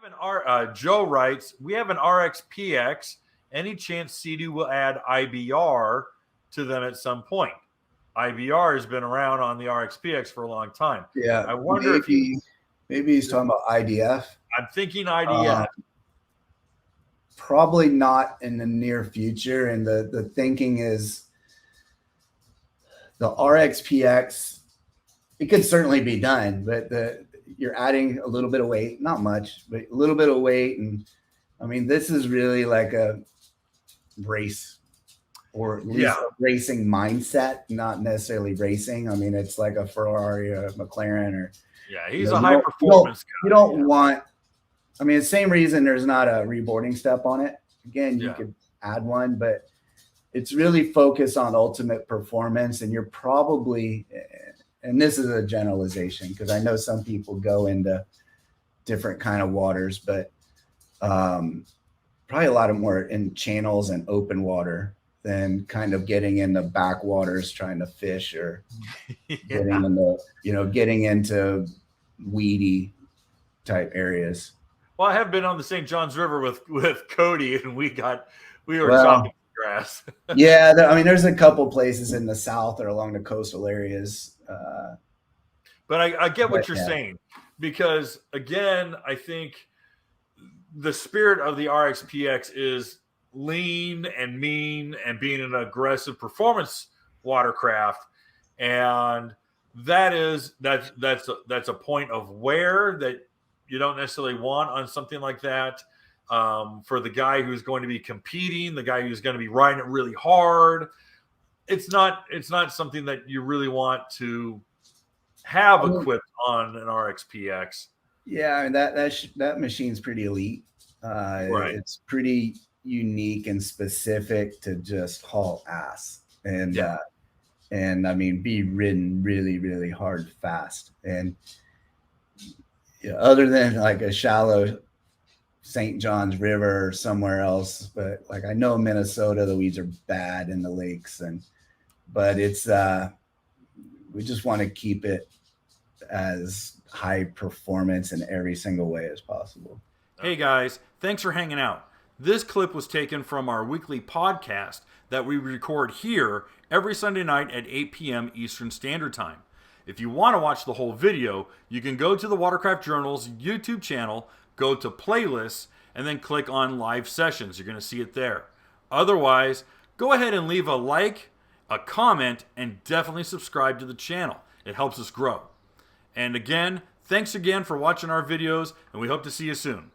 have Joe writes, we have an RXP-X. Any chance Sea-Doo will add IBR to them at some point? IBR has been around on the RXP-X for a long time. Yeah, I wonder if maybe he's talking about IDF. I'm thinking IDF. Probably not in the near future. And the thinking is the RXP-X, it could certainly be done, but you're adding a little bit of weight, not much, but a little bit of weight. And I mean, this is really like a race, or at least a racing mindset, not necessarily racing. I mean, it's like a Ferrari or a McLaren, or he's a high performance guy. You don't want. I mean, the same reason there's not a reboarding step on it. Again, you could add one, but it's really focused on ultimate performance. And you're probably, and this is a generalization because I know some people go into different kind of waters, but probably a lot of more in channels and open water than kind of getting into backwaters trying to fish, or getting into weedy type areas. Well, I have been on the St. Johns River with Cody, and we were chopping grass. Yeah, I mean, there's a couple places in the south or along the coastal areas. But I get what you're saying, because again, I think the spirit of the RXP-X is lean and mean and being an aggressive performance watercraft, and that's a point of wear that you don't necessarily want on something like that. For the guy who's going to be competing, the guy who's going to be riding it really hard, it's not something that you really want to have equipped on an RXP-X. Yeah, I mean, that machine's pretty elite. Right. It's pretty unique and specific to just haul ass and I mean, be ridden really, really hard, fast. And other than like a shallow St. Johns River or somewhere else, but like I know Minnesota, the weeds are bad in the lakes, but it's we just want to keep it as high performance in every single way as possible. Hey guys, thanks for hanging out. This clip was taken from our weekly podcast that we record here every Sunday night at 8 p.m. Eastern Standard Time. If you want to watch the whole video, you can go to the Watercraft Journal's YouTube channel, go to playlists, and then click on live sessions. You're going to see it there. Otherwise, go ahead and leave a like, a comment, and definitely subscribe to the channel. It helps us grow. And again, thanks again for watching our videos, and we hope to see you soon.